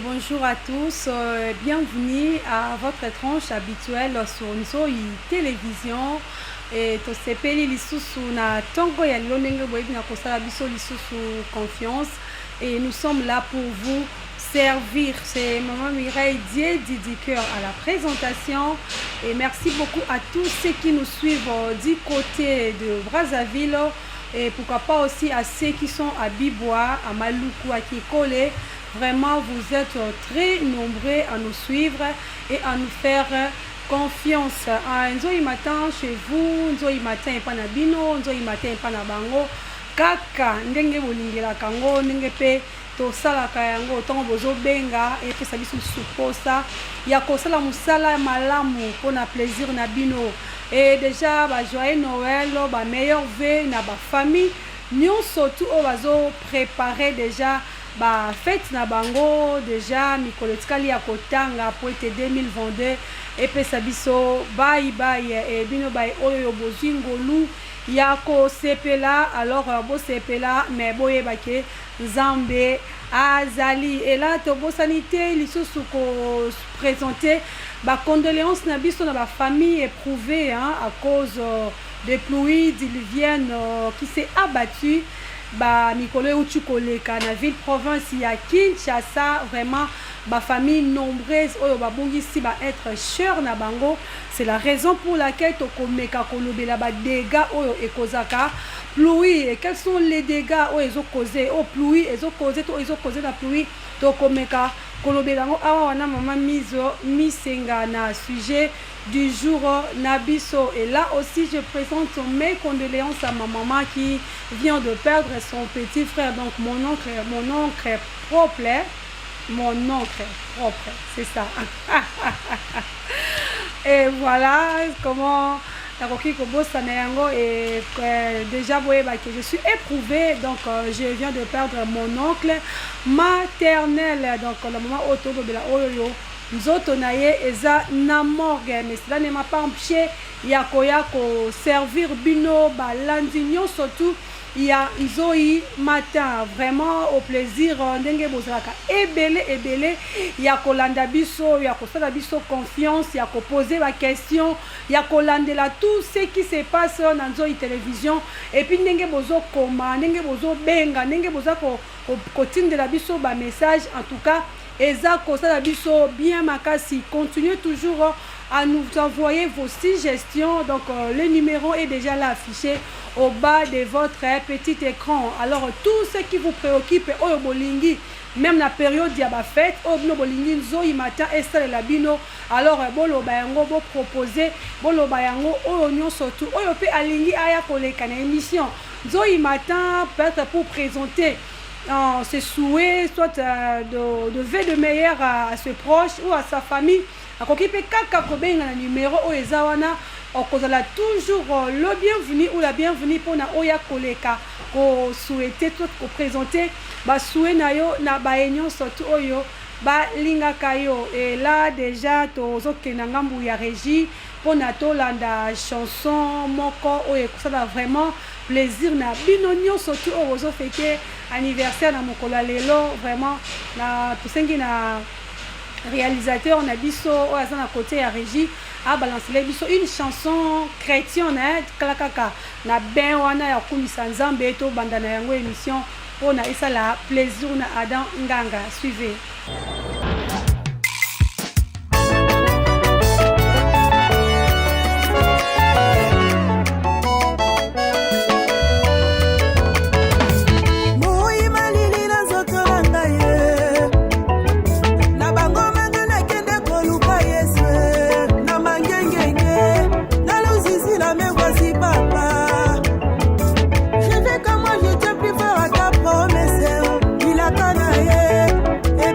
Bonjour à tous, bienvenue à votre tranche habituelle sur Nzoi Télévision. Et to sepeli lisusu na tongo ya lonenge boyebi na kosala biso lisusu confiance. Et nous sommes là pour vous servir. C'est Maman Mireille Dié Didi Cœur à la présentation. Et merci beaucoup à tous ceux qui nous suivent du côté de Brazzaville. Et pourquoi pas aussi à ceux qui sont à Bibois, à Maluku, à Kikole. Vraiment, vous êtes très nombreux à nous suivre et à nous faire confiance. Nzoi matin chez vous, Nzoi matin et panabino, Nzoi matin et panabango. Kaka, ndenge bolingela kango, ndenge pe to sala kayango, tongo bozo benga et pe sabisu suposa. Ya kosala musala malamu pour na plaisir na bino. Et déjà, ba joyeux Noël, ba meilleur vœu na ba famille. Nous surtout au bazo préparer déjà. Ba fête na bango déjà mikolo tikali ya kotanga pour été 2022 et pe sabiso bye bye et bino bye oyo bozingolu ya ko sepela alors bo sepela mais boye bake Nzambe azali et là to bo sanité lisusu ko présenter ba condoléances na biso na ba famille éprouvée à cause des pluies diluviennes qui s'est abattu. Ba mikolo uchu koleka na ville province ya Kinshasa vraiment ba famille nombreuse oyo ba bongi si ba être cher na bango. C'est la raison pour laquelle to komeka kolobela ba dégâts oyo ekozaka pluie. Et quels sont les dégâts oyo ezo causé au pluie ezo causé la pluie to komeka kolobela ngo awa wana mama miso misenga na sujet du jour Nabiso. Et là aussi je présente mes condoléances à ma maman qui vient de perdre son petit frère, donc mon oncle propre, c'est ça. Et voilà comment et déjà que je suis éprouvée, donc je viens de perdre mon oncle maternel, donc le moment autour de la oyo nzoto na ye eza na morgue, mais cela ne m'a pas empêché ya ko servir bino balandi nyonso surtout ya Nzoi matin vraiment au plaisir ndenge bozalaka ebele ya kolanda biso ya kosala biso confiance ya ko poser ba question ya kolandela tout ce qui se passe na Nzoi télévision et puis ndenge bozo koma ndenge bozo benga ndenge boza ko tindela biso ba message. En tout cas Eza kosala biso bien makasi, continuez toujours à nous envoyer vos suggestions. Donc le numéro est déjà là affiché au bas de votre petit écran. Alors tout ce qui vous préoccupe oyo bolingi même la période ya ba fête oyo bolingi Nzoi matin et la bino, alors boloba yango bo proposer boloba yango oyo nyonso surtout oyo pe alingi aya koleka na émission Nzoi matin peut-être pour présenter ses souhaits, soit de vœux de meilleur à ses proches ou à sa famille. A kokipe kaka kobenga na numéro o ezawana okozala toujours le bienvenu ou la bienvenue pour na oya koleka ko souhaiter tout ko présenter ba souhait na yo na ba enyo surtout oyo ba linga kayo. Et là déjà tozo kenanga mbu ya régie pour na tolanda chanson moko oyo kosala vraiment plaisir na binonyo surtout ozo fêter anniversaire na mokolo lelo vraiment na tosengi na réalisateur na biso oyo na côté ya régie a balancer biso une chanson chrétienne kalakaka na ben wana ya kumisa Nzambe to banda na yango émission pona esala plaisir na Adam Nganga. Suivez. Comme moi je te plus fort à ta promesse, il a canaillé et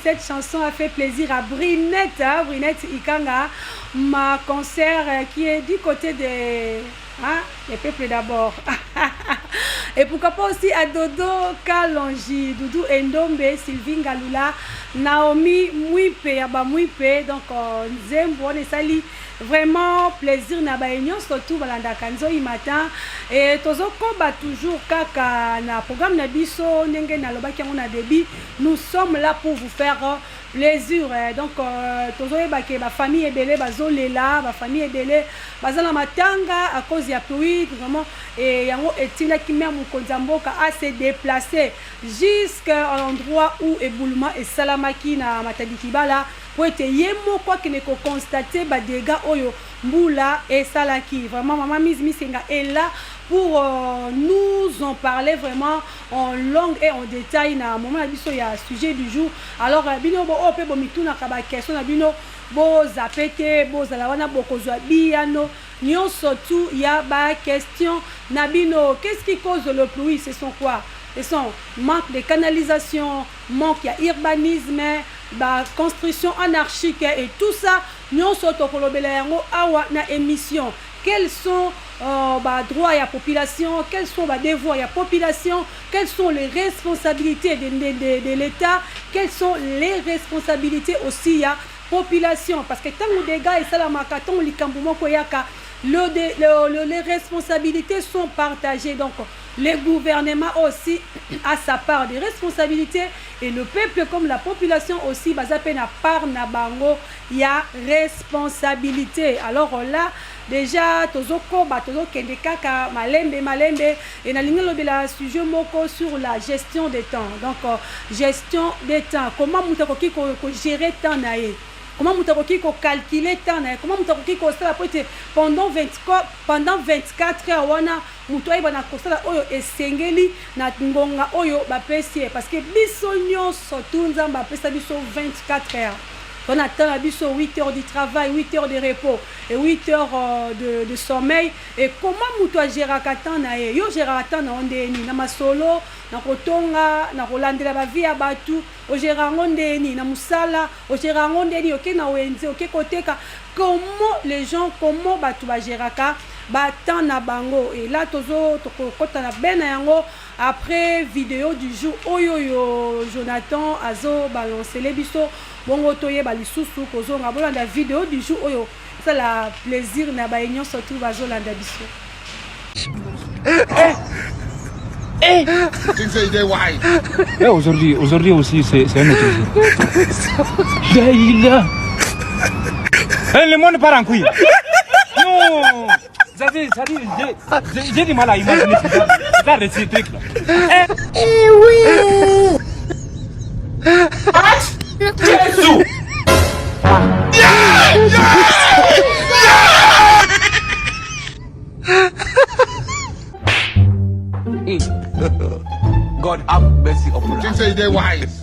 Cette chanson a fait plaisir à Brinette, hein, Brinette Ikanga, ma concert qui est du côté des peuples d'abord. Et pourquoi pas aussi à Dodo Kalonji, Doudou Endombe, Sylvie Galula, Naomi Mouipe, Aba Mouipe, donc Zembo, Nesali. Vraiment plaisir na baignon surtout balanda kanzo i matin et tozo koba toujours kaka na programme na biso ndenge na lobaki on a débit nous sommes là pour vous faire plaisir donc tozo ebake ba famille ebele bazolela ba famille ebele bazala matanga à cause ya pluie vraiment et yango etina ki même konzamboka a se déplacer jusqu'à l'endroit où éboulement et salamaki na matadiki bala pour être yemo quoi que ne constater ba dégâts oyo mbula et salaki vraiment maman Misenga est là pour nous en parler vraiment en langue et en détail na moment na biso ya sujet du jour. Alors bino bo ope bo mituna ka ba question na bino bo zapete bo zala wana bokozwa biano nyon surtout ya ba question na bino qu'est-ce qui cause le pluie, ce sont quoi? Ce sont manque de canalisation, manque ya urbanisme, ba construction anarchique et tout ça nous sommes kolobela yango awa na émission. Quels sont droits à la population, quels sont les devoirs à la population, quelles sont les responsabilités de l'État, quelles sont les responsabilités aussi à la population, parce que tant que les gars et ça la makaton likambumo koyaka les responsabilités sont partagées. Donc le gouvernement aussi a sa part de responsabilités et le peuple comme la population aussi bazape na part na bango ya responsabilité. Alors là déjà tozoko ba kende kaka malembe et na linga lobela sujet moko sur la gestion des temps. Donc gestion des temps, comment mutakoki ko gérer temps na ye, comment mutakoki ko calculer temps na ye, comment mutakoki ko ça pendant 24 heures wana mutoyi bana kosala oyo esengeli na ngonga oyo ba pesi parce que biso nyonso tunza ba pesa biso 24 heures. On attend à 8 heures de travail, 8 heures de repos et 8 heures de sommeil. Et comment nous gérer à temps na yo gérer à temps na ondeni na masolo na kotonga na kolandela ba vie abatu o gérer ondeni na musala o gérer ondeni OK na wenze OK koteka comment les gens comment batu ba gérer ka ba temps na bango et là tozo tokota na bena yango après vidéo du jour oyo Jonathan azo balancer les biso bongo toye ba lisusu kozonga bolanda vidéo du jour oyo ça la plaisir na ba union surtout bazolanda biso aujourd'hui aussi c'est un autre jour. Le monde part en couille. Non, j'ai du mal à imaginer ça de ces trucs là. Oui. Jésus. God have mercy upon us. Think say they wise.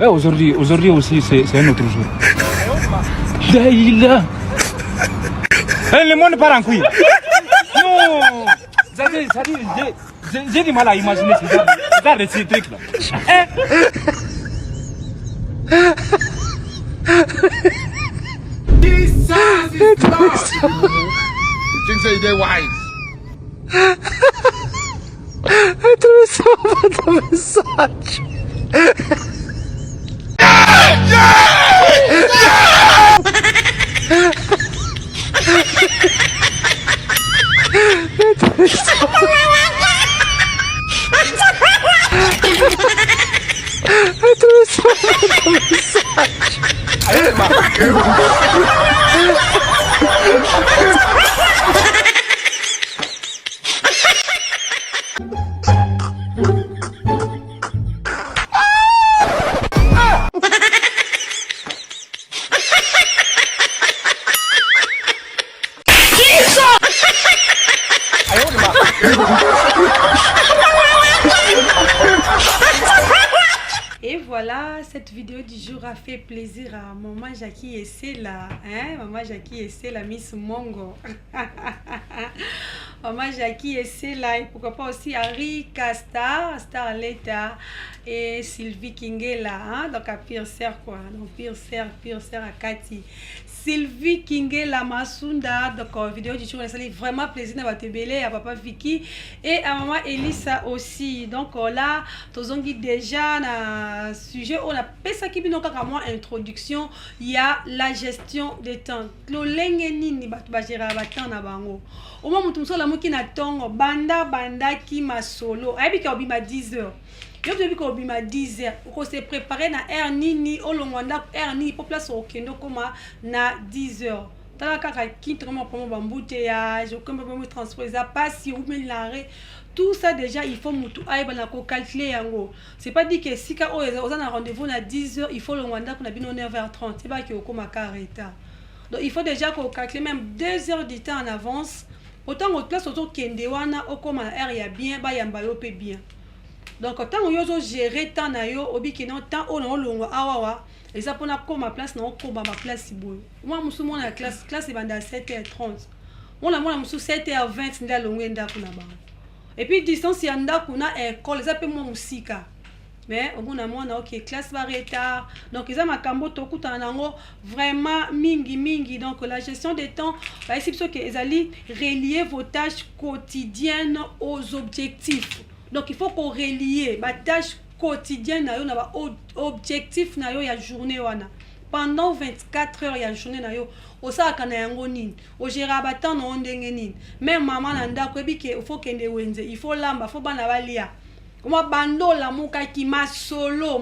Aujourd'hui aussi, c'est un autre jour. Daïla. Le monde part en couille. Non. J'ai du mal à imaginer ces trucs-là. Jesus is Lord. You think say they're wise? Et voilà, cette vidéo du jour a fait plaisir à maman Jackie et Sela, hein? Maman Jackie et Sela, Miss Mongo. Maman Jackie et Sela, et pourquoi pas aussi Harry Casta, Starleta et Sylvie Kingela, hein? Donc à Pire Serre quoi, donc Pire Serre à Cathy. Sylvie Kingela Masunda, donc vidéo du jour, ça fait vraiment plaisir de te belé à papa Vicky et à maman Elisa aussi. Donc là, tozongi déjà na sujet on a pesa qui bino kaka moi introduction, il y a la gestion des temps. Lo lenge nini batu ba gérer ba temps na bango. Au moment mutu la moki na tongo banda ki masolo. Ayebi ka obima 10h. Yo depuis ko obima 10h, ko se préparer na air nini olongwanda air ni pour place au kendo koma na 10h. Tala kaka kinto kama pour embouteillage, comme pour transport ça passe ou bien l'arrêt. Tout ça déjà il faut mutu aiba na ko calculer yango. C'est pas dit que si ka on a rendez-vous na 10h, il faut longwanda qu'on a bien 9h30. C'est pas que au koma careta. Donc il faut déjà qu'on calcule même 2 heures du temps en avance. Autant que place autour kende wana au koma air ya bien ba yamba yo pe bien. Donc tant que vous gérez tant na yo obi que non tant on longo awawa et ça pour na koma place na ko ba place siboyo. Moi musu mon na classe est banda 7h30. On a moi musu 7h20 nda longo nda kuna ba. Et puis distance ya nda kuna école ça peut moi musika. Mais au bout d'un moment OK classe va retard. Donc ils ont makambo to kuta nango vraiment mingi donc la gestion des temps ba ici que ils allaient relier vos tâches quotidiennes aux objectifs. Donc il faut qu'on relie ma tâche quotidienne na yo na ba objectif na yo ya journée wana. Pendant 24 heures ya journée na yo osa kana yango nini o gera batan na ndenge nini. Même maman na ndako ebi ke il faut kende wenze, il faut lamba, faut bana balia. Moi bando la muka ki ma solo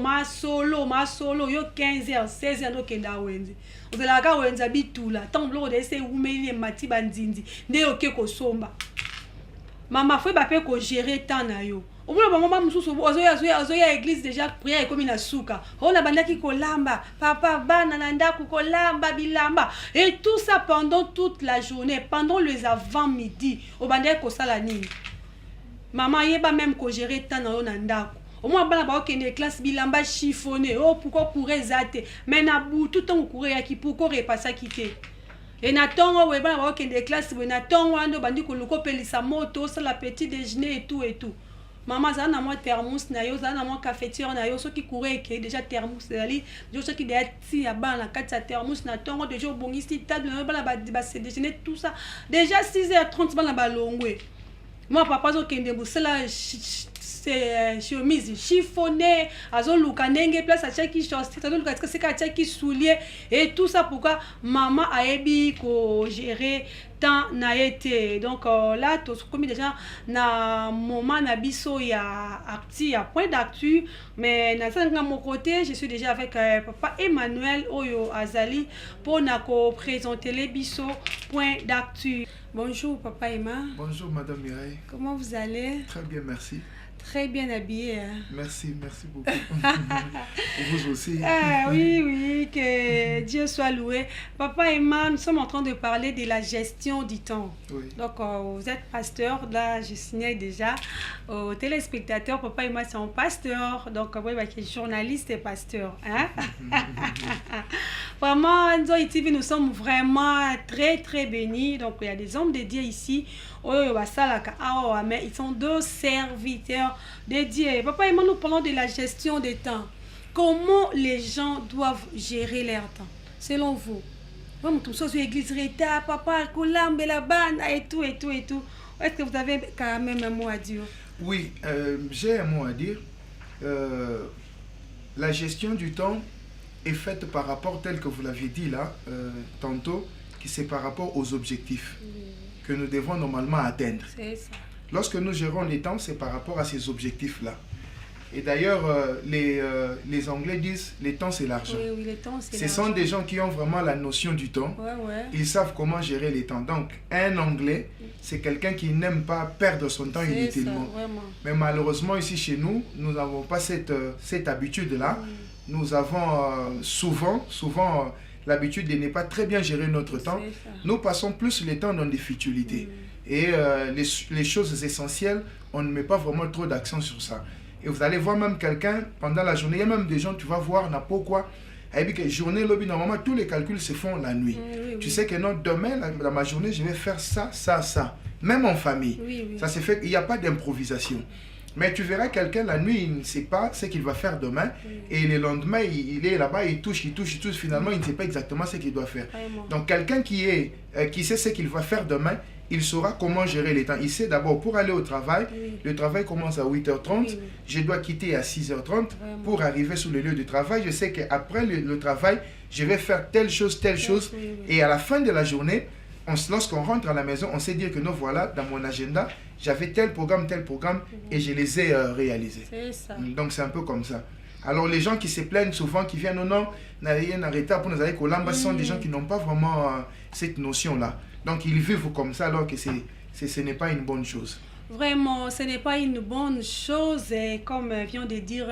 yo 15h 16h do kenda wenze. Ozela ka wenza bitula tant blo de se umeli mati bandindi nde oke ko somba. Maman faut ba pe ko gérer temps na yo. Au moins maman mususu ozoya église déjà prière comme na suka. On a bandaki ko lamba, papa bana na ndaku ko lamba bilamba et tout ça pendant toute la journée, pendant les avant-midi. Au bandaki ko sala nini. Maman yeba même ko gérer temps na yo na ndaku. Au moins bana ba okende classe bilamba chiffonné. Oh pourquoi courir zate. Mais na bout tout temps courir ya ki pourquoi repasser quitter. Et natongo we bana ba okende classe we natongo ando bandi ko loko pelisa moto ça la petit déjeuner et tout. Maman ça na moi thermos na yo ça na moi cafetière na yo so ki courir ke déjà thermos ali jo so ki de ti ya bana kati sa thermos na tongo déjà bongisi table na bana ba se déjeuner tout ça déjà 6h30 bana ba longwe. Moi papa zo kende busela c'est chemise chiffonnée azo luka ndenge place à chaque chose azo luka c'est ka chaque soulier et tout ça pourquoi maman a ebi ko gérer temps na été donc là tout comme déjà na moment na biso ya acti ya point d'actu mais na sanga mon côté je suis déjà avec papa Emmanuel Oyo Azali pour na ko présenter les biso point d'actu. Bonjour papa Emma. Bonjour madame Mireille. Comment vous allez? Très bien, merci. Très bien habillé. Hein? Merci beaucoup. Vous aussi. Oui, que Dieu soit loué. Papa et maman, nous sommes en train de parler de la gestion du temps. Oui. Donc, vous êtes pasteur, là, je signale déjà aux téléspectateurs. Papa et maman sont pasteurs, donc, oui, qui est journaliste et pasteur. Hein? Vraiment, nous sommes vraiment très, très bénis. Donc, il y a des hommes de Dieu ici. Mais ils sont deux serviteurs de Dieu. Papa et maman, nous parlons de la gestion des temps. Comment les gens doivent gérer leur temps, selon vous? L'église papa, la bande et tout. Est-ce que vous avez quand même un mot à dire? Oui, j'ai un mot à dire. La gestion du temps est faite par rapport, tel que vous l'avez dit là, tantôt, qui c'est par rapport aux objectifs que nous devons normalement atteindre. C'est ça. Lorsque nous gérons les temps, c'est par rapport à ces objectifs-là. Et d'ailleurs, les Anglais disent « le temps, c'est l'argent ». Oui, le temps, c'est l'argent. Ce sont des gens qui ont vraiment la notion du temps. Ouais. Ils savent comment gérer les temps. Donc, un Anglais, c'est quelqu'un qui n'aime pas perdre son temps inutilement. Ça, mais malheureusement, ici chez nous, nous n'avons pas cette habitude-là. Nous avons souvent l'habitude de ne pas très bien gérer notre temps. Nous passons plus le temps dans des futilités. Et les choses essentielles, on ne met pas vraiment trop d'accent sur ça. Et vous allez voir même quelqu'un pendant la journée, il y a même des gens, tu vas voir, n'a pas quoi. Et journée, lobby, normalement, tous les calculs se font la nuit. Tu sais que non, demain, dans ma journée, je vais faire ça. Même en famille. Ça se fait, il n'y a pas d'improvisation. Mais tu verras quelqu'un la nuit, il ne sait pas ce qu'il va faire demain. Et le lendemain, il est là-bas, il touche. Finalement, il ne sait pas exactement ce qu'il doit faire. Donc, quelqu'un qui sait ce qu'il va faire demain, il saura comment gérer les temps. Il sait d'abord, pour aller au travail, le travail commence à 8h30, je dois quitter à 6h30 pour arriver sur le lieu de travail. Je sais qu'après le travail, je vais faire telle chose. Et à la fin de la journée, lorsqu'on rentre à la maison, on sait dire que nous voilà, dans mon agenda, j'avais tel programme, et je les ai réalisés. C'est ça. Donc c'est un peu comme ça. Alors les gens qui se plaignent souvent, qui viennent, non, pour nous aller ce sont des gens qui n'ont pas vraiment cette notion-là. Donc ils vivent comme ça alors que ce n'est pas une bonne chose. Vraiment, ce n'est pas une bonne chose, comme vient de dire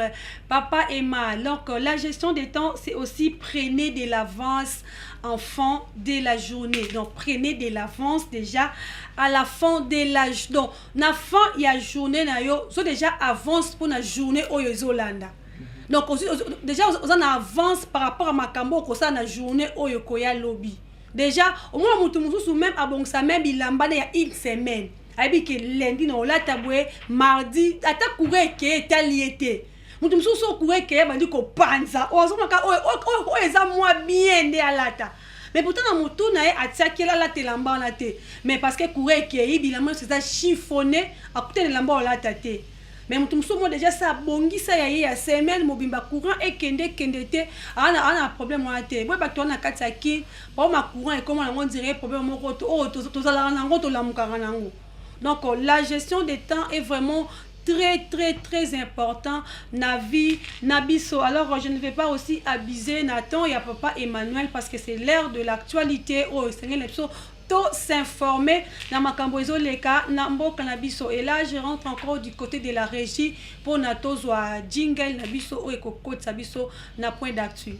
Papa Emma. Donc, la gestion des temps, c'est aussi prenez de l'avance en fin de la journée. Donc, prenez de l'avance déjà à la fin de la journée. Donc, la fin de la journée, so déjà avance pour la journée au Yolanda. Donc, déjà, on avance par rapport à ma cambo, comme ça, la journée au Yokoya Lobby. Déjà, au moins, on même abon ça même il a une semaine. Aïbi que lundi non la taboué mardi ata courir que taliété mutum so courir que bandi ko panza o so maka o eza moi bien de alata mais pourtant na mutu na e atia la telamba na te mais parce que courir que ibilamo c'est ça chiffonné à côté de lamba la tate mais mutum so mo déjà ça bongi ça ya semaine mobimba courant et kende te ana problème wa te boy ba to na kataki ba ma courant et comment on dirait problème mo ko to za na ngo to la mukanga nango. Donc la gestion des temps est vraiment très important na vie nabiso. Alors je ne vais pas aussi abuser Nathan et à Papa Emmanuel parce que c'est l'heure de l'actualité au Seigneur to s'informer na makambo ezoleka na mboka na biso. Et là je rentre encore du côté de la régie pour nato zwa jingle na biso o ekokotsa biso na point d'actu.